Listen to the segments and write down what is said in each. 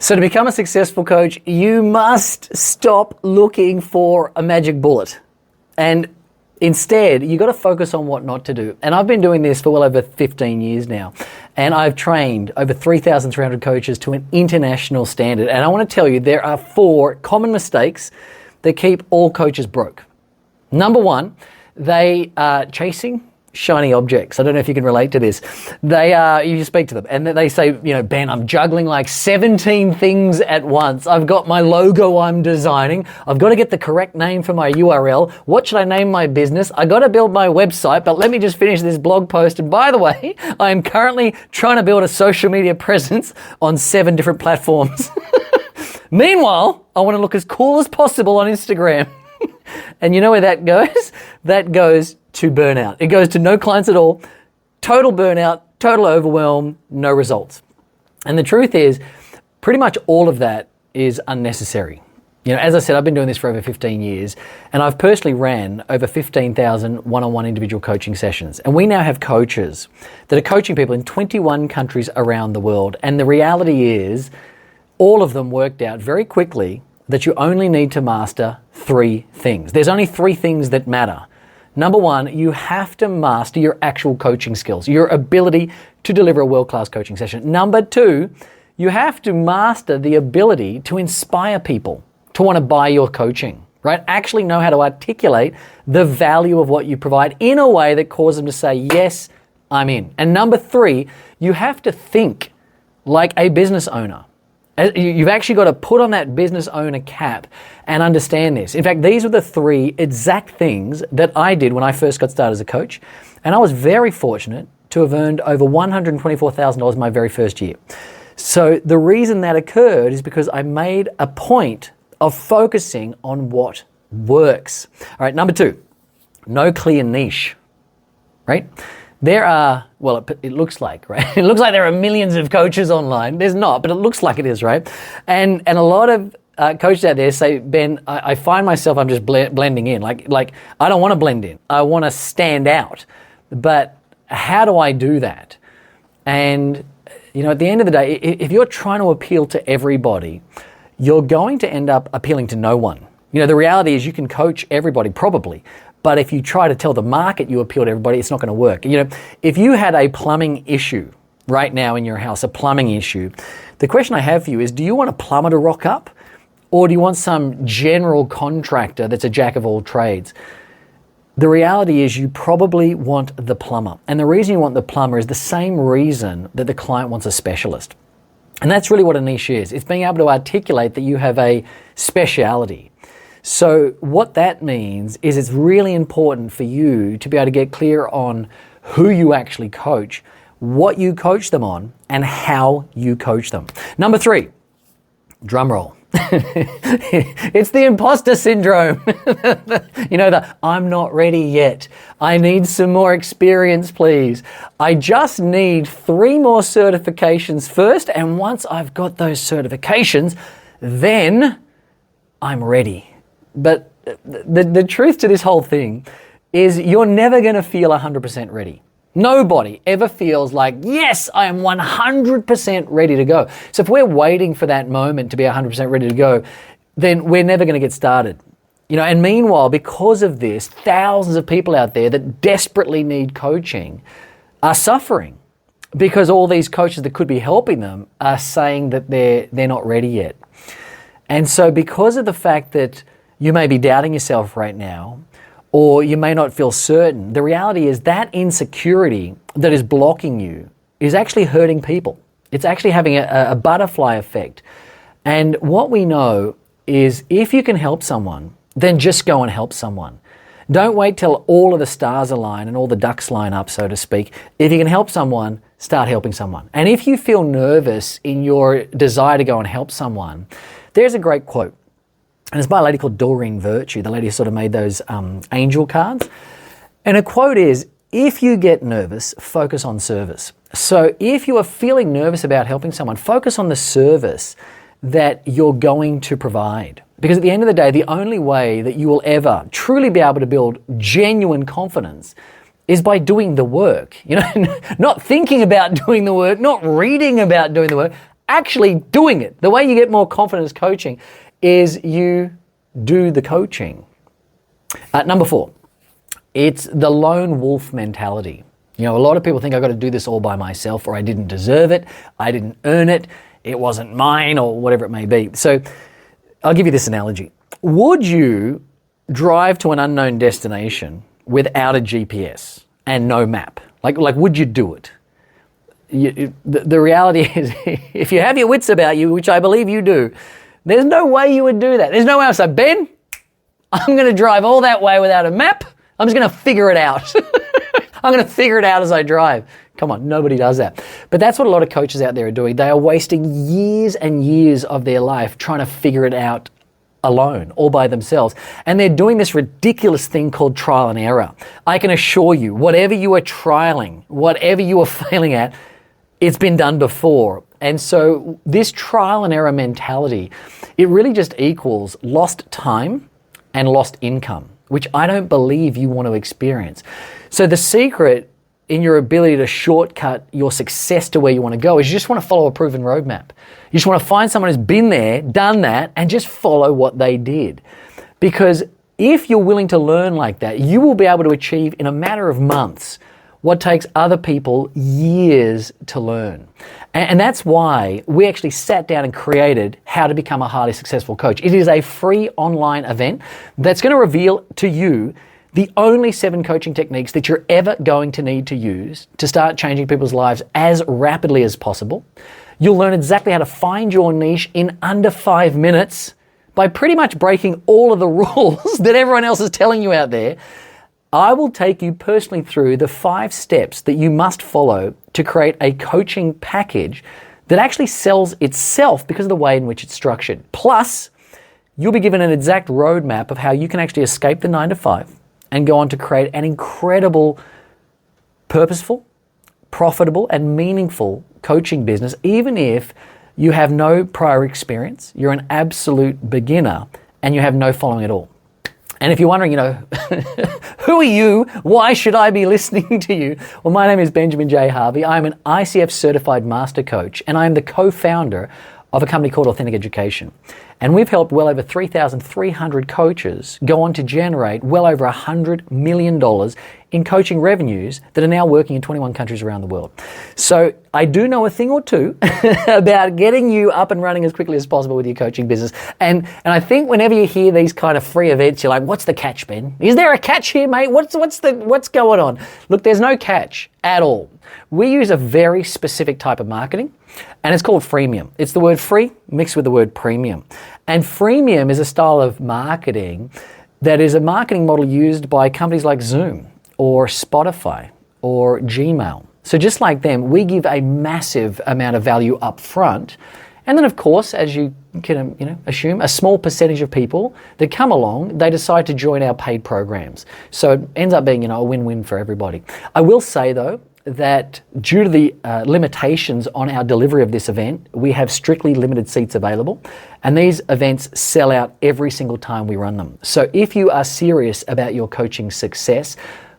So to become a successful coach, you must stop looking for a magic bullet. And instead, you got to focus on what not to do. And I've been doing this for well over 15 years now. And I've trained over 3,300 coaches to an international standard. And I want to tell you, there are 4 common mistakes that keep all coaches broke. Number 1, they are chasing shiny objects. I don't know if you can relate to this. You speak to them and they say, Ben, I'm juggling like 17 things at once. I've got my logo I'm designing. I've got to get the correct name for my URL. What should I name my business? I got to build my website, but let me just finish this blog post. And by the way, I am currently trying to build a social media presence on 7 different platforms. Meanwhile, I want to look as cool as possible on Instagram. And you know where that goes? That goes to burnout. It goes to no clients at all, total burnout, total overwhelm, no results. And the truth is, pretty much all of that is unnecessary. As I said, I've been doing this for over 15 years, and I've personally ran over 15,000 one-on-one individual coaching sessions. And we now have coaches that are coaching people in 21 countries around the world. And the reality is, all of them worked out very quickly that you only need to master 3 things. There's only 3 things that matter. Number 1, you have to master your actual coaching skills, your ability to deliver a world-class coaching session. Number 2, you have to master the ability to inspire people to want to buy your coaching, right? Actually know how to articulate the value of what you provide in a way that causes them to say, yes, I'm in. And number 3, you have to think like a business owner. You've actually got to put on that business owner cap and understand this. In fact, these are the 3 exact things that I did when I first got started as a coach. And I was very fortunate to have earned over $124,000 my very first year. So the reason that occurred is because I made a point of focusing on what works. All right, number 2, no clear niche, right? There are, well, it looks like, right? It looks like there are millions of coaches online. There's not, but it looks like it is, right? And a lot of coaches out there say, Ben, I find myself, I'm just blending in. Like I don't want to blend in. I want to stand out. But how do I do that? And, at the end of the day, if you're trying to appeal to everybody, you're going to end up appealing to no one. The reality is you can coach everybody, probably. But if you try to tell the market you appeal to everybody, it's not going to work. If you had a plumbing issue right now in your house, a plumbing issue, the question I have for you is, do you want a plumber to rock up? Or do you want some general contractor that's a jack of all trades? The reality is you probably want the plumber. And the reason you want the plumber is the same reason that the client wants a specialist. And that's really what a niche is. It's being able to articulate that you have a speciality. So what that means is it's really important for you to be able to get clear on who you actually coach, what you coach them on, and how you coach them. Number 3, drum roll. It's the imposter syndrome. The I'm not ready yet. I need some more experience, please. I just need 3 more certifications first, and once I've got those certifications, then I'm ready. But the truth to this whole thing is you're never going to feel 100% ready. Nobody ever feels like, yes, I am 100% ready to go. So if we're waiting for that moment to be 100% ready to go, then we're never going to get started. And meanwhile, because of this, thousands of people out there that desperately need coaching are suffering because all these coaches that could be helping them are saying that they're not ready yet. And so because of the fact that you may be doubting yourself right now, or you may not feel certain, the reality is that insecurity that is blocking you is actually hurting people. It's actually having a butterfly effect. And what we know is if you can help someone, then just go and help someone. Don't wait till all of the stars align and all the ducks line up, so to speak. If you can help someone, start helping someone. And if you feel nervous in your desire to go and help someone, there's a great quote. And it's by a lady called Doreen Virtue, the lady who sort of made those angel cards. And a quote is, if you get nervous, focus on service. So if you are feeling nervous about helping someone, focus on the service that you're going to provide. Because at the end of the day, the only way that you will ever truly be able to build genuine confidence is by doing the work. Not thinking about doing the work, not reading about doing the work, actually doing it. The way you get more confidence coaching is you do the coaching. Number 4, it's the lone wolf mentality. You know, a lot of people think I've got to do this all by myself, or I didn't deserve it, I didn't earn it, it wasn't mine, or whatever it may be. So I'll give you this analogy. Would you drive to an unknown destination without a GPS and no map? Like would you do it? The reality is, if you have your wits about you, which I believe you do, there's no way you would do that. There's no way I'll say, Ben, I'm going to drive all that way without a map. I'm just going to figure it out. I'm going to figure it out as I drive. Come on, nobody does that. But that's what a lot of coaches out there are doing. They are wasting years and years of their life trying to figure it out alone, all by themselves. And they're doing this ridiculous thing called trial and error. I can assure you, whatever you are trialing, whatever you are failing at, it's been done before. And so this trial and error mentality, it really just equals lost time and lost income, which I don't believe you want to experience. So the secret in your ability to shortcut your success to where you want to go is you just want to follow a proven roadmap. You just want to find someone who's been there, done that, and just follow what they did. Because if you're willing to learn like that, you will be able to achieve in a matter of months what takes other people years to learn. And that's why we actually sat down and created How to Become a Highly Successful Coach. It is a free online event that's going to reveal to you the only 7 coaching techniques that you're ever going to need to use to start changing people's lives as rapidly as possible. You'll learn exactly how to find your niche in under 5 minutes by pretty much breaking all of the rules that everyone else is telling you out there. I will take you personally through the 5 steps that you must follow to create a coaching package that actually sells itself because of the way in which it's structured. Plus, you'll be given an exact roadmap of how you can actually escape the 9 to 5 and go on to create an incredible, purposeful, profitable, and meaningful coaching business, even if you have no prior experience, you're an absolute beginner, and you have no following at all. And if you're wondering, who are you? Why should I be listening to you? Well, my name is Benjamin J. Harvey. I'm an ICF certified master coach, and I'm the co-founder of a company called Authentic Education. And we've helped well over 3,300 coaches go on to generate well over $100 million in coaching revenues that are now working in 21 countries around the world. So I do know a thing or two about getting you up and running as quickly as possible with your coaching business. And I think whenever you hear these kind of free events, you're like, what's the catch, Ben? Is there a catch here, mate? What's going on? Look, there's no catch at all. We use a very specific type of marketing, and it's called freemium. It's the word free mixed with the word premium. And freemium is a style of marketing that is a marketing model used by companies like Zoom or Spotify or Gmail. So just like them, we give a massive amount of value up front. And then, of course, as you can assume, a small percentage of people that come along, they decide to join our paid programs. So it ends up being a win-win for everybody. I will say, though, that due to the limitations on our delivery of this event, we have strictly limited seats available, and these events sell out every single time we run them. So if you are serious about your coaching success,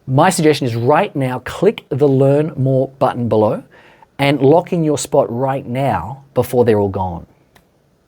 my suggestion is right now, click the Learn More button below and lock in your spot right now before they're all gone.